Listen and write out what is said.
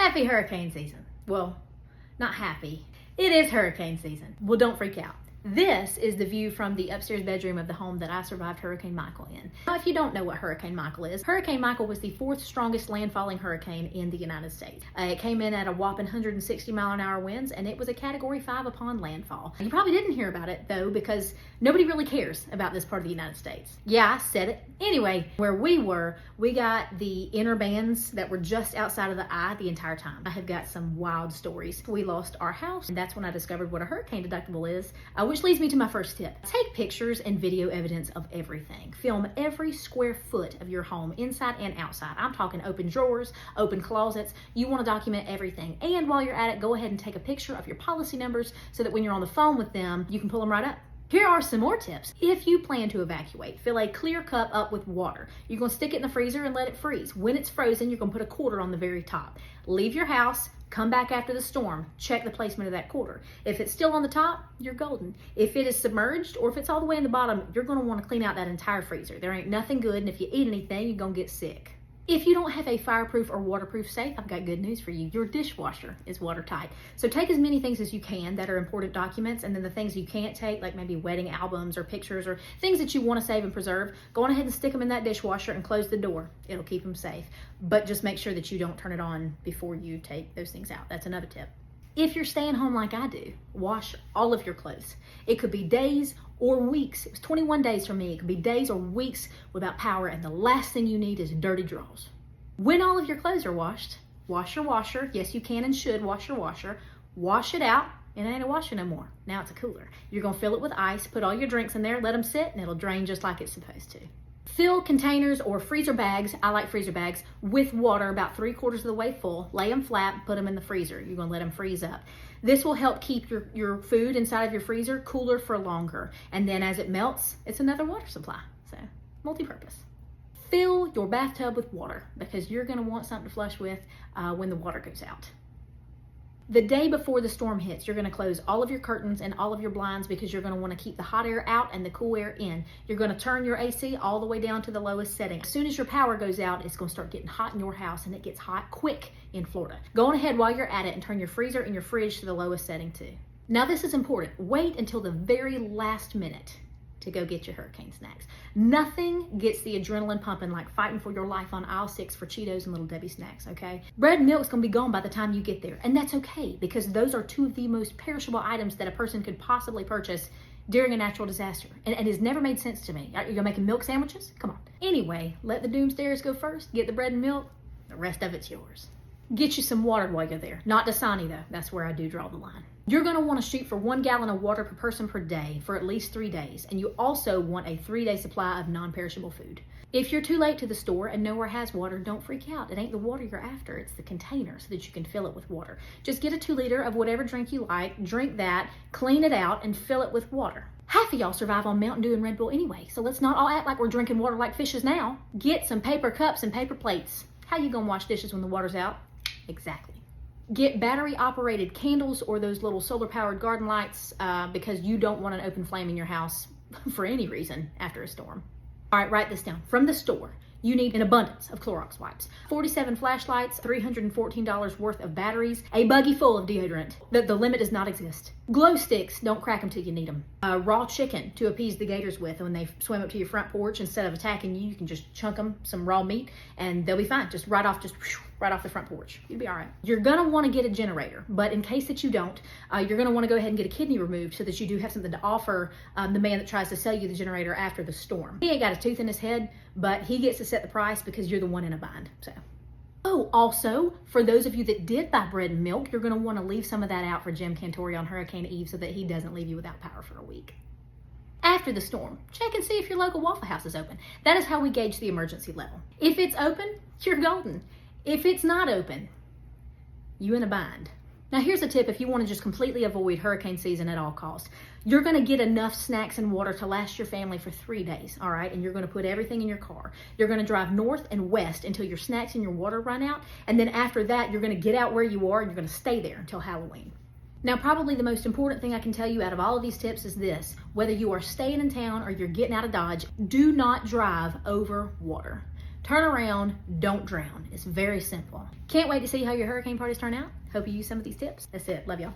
Happy hurricane season. Well, not happy. It is hurricane season. Well, don't freak out. This is the view from the upstairs bedroom of the home that I survived Hurricane Michael in. Now, if you don't know what Hurricane Michael is, Hurricane Michael was the fourth strongest landfalling hurricane in the United States. It came in at a whopping 160 mile an hour winds, and it was a Category 5 upon landfall. You probably didn't hear about it, though, because nobody really cares about this part of the United States. Yeah, I said it. Anyway, where we were, we got the inner bands that were just outside of the eye the entire time. I have got some wild stories. We lost our house, and that's when I discovered what a hurricane deductible is, which leads me to my first tip. Take pictures and video evidence of everything. Film every square foot of your home, inside and outside. I'm talking open drawers, open closets. You want to document everything. And while you're at it, go ahead and take a picture of your policy numbers so that when you're on the phone with them, you can pull them right up. Here are some more tips. If you plan to evacuate, fill a clear cup up with water. You're going to stick it in the freezer and let it freeze. When it's frozen, you're going to put a quarter on the very top. Leave your house, come back after the storm, check the placement of that quarter. If it's still on the top, you're golden. If it is submerged or if it's all the way in the bottom, you're going to want to clean out that entire freezer. There ain't nothing good, and if you eat anything, you're going to get sick. If you don't have a fireproof or waterproof safe, I've got good news for you. Your dishwasher is watertight. So take as many things as you can that are important documents, and then the things you can't take, like maybe wedding albums or pictures or things that you want to save and preserve, go on ahead and stick them in that dishwasher and close the door. It'll keep them safe. But just make sure that you don't turn it on before you take those things out. That's another tip. If you're staying home like I do, wash all of your clothes. It could be days or weeks. It was 21 days for me. It could be days or weeks without power, and the last thing you need is dirty drawers. When all of your clothes are washed, wash your washer. Yes, you can and should wash your washer. Wash it out, and it ain't a washer no more. Now it's a cooler. You're gonna fill it with ice, put all your drinks in there, let them sit, and it'll drain just like it's supposed to. Fill containers or freezer bags, I like freezer bags, with water about 3/4 of the way full. Lay them flat, put them in the freezer. You're gonna let them freeze up. This will help keep your food inside of your freezer cooler for longer. And then as it melts, it's another water supply. So, multi-purpose. Fill your bathtub with water because you're gonna want something to flush with when the water goes out. The day before the storm hits, you're gonna close all of your curtains and all of your blinds because you're gonna wanna keep the hot air out and the cool air in. You're gonna turn your AC all the way down to the lowest setting. As soon as your power goes out, it's gonna start getting hot in your house, and it gets hot quick in Florida. Go on ahead while you're at it and turn your freezer and your fridge to the lowest setting too. Now this is important. Wait until the very last minute to go get your hurricane snacks. Nothing gets the adrenaline pumping like fighting for your life on aisle 6 for Cheetos and Little Debbie snacks, okay? Bread and milk's gonna be gone by the time you get there, and that's okay because those are two of the most perishable items that a person could possibly purchase during a natural disaster, and it has never made sense to me. You're making milk sandwiches? Come on. Anyway, let the doomsayers go first, get the bread and milk, the rest of it's yours. Get you some water while you're there. Not Dasani though, that's where I do draw the line. You're gonna wanna shoot for 1 gallon of water per person per day for at least 3 days. And you also want a 3-day supply of non-perishable food. If you're too late to the store and nowhere has water, don't freak out. It ain't the water you're after, it's the container so that you can fill it with water. Just get a 2-liter of whatever drink you like, drink that, clean it out, and fill it with water. Half of y'all survive on Mountain Dew and Red Bull anyway, so let's not all act like we're drinking water like fishes now. Get some paper cups and paper plates. How you gonna wash dishes when the water's out? Exactly. Get battery operated candles or those little solar powered garden lights because you don't want an open flame in your house for any reason after a storm. All right, write this down. From the store, you need an abundance of Clorox wipes, 47 flashlights, $314 worth of batteries, a buggy full of deodorant. The limit does not exist. Glow sticks, don't crack them till you need them. Raw chicken to appease the gators with. When they swim up to your front porch, instead of attacking you, you can just chunk them some raw meat and they'll be fine. Just right off the front porch. You'll be all right. You're gonna wanna get a generator, but in case that you don't, you're gonna wanna go ahead and get a kidney removed so that you do have something to offer the man that tries to sell you the generator after the storm. He ain't got a tooth in his head, but he gets to set the price because you're the one in a bind, so. Oh, also, for those of you that did buy bread and milk, you're gonna wanna leave some of that out for Jim Cantori on Hurricane Eve so that he doesn't leave you without power for a week. After the storm, check and see if your local Waffle House is open. That is how we gauge the emergency level. If it's open, you're golden. If it's not open, you in a bind. Now here's a tip if you want to just completely avoid hurricane season at all costs. You're going to get enough snacks and water to last your family for 3 days, all right? And you're going to put everything in your car. You're going to drive north and west until your snacks and your water run out. And then after that, you're going to get out where you are and you're going to stay there until Halloween. Now, probably the most important thing I can tell you out of all of these tips is this. Whether you are staying in town or you're getting out of Dodge, do not drive over water. Turn around, don't drown. It's very simple. Can't wait to see how your hurricane parties turn out. Hope you use some of these tips. That's it. Love y'all.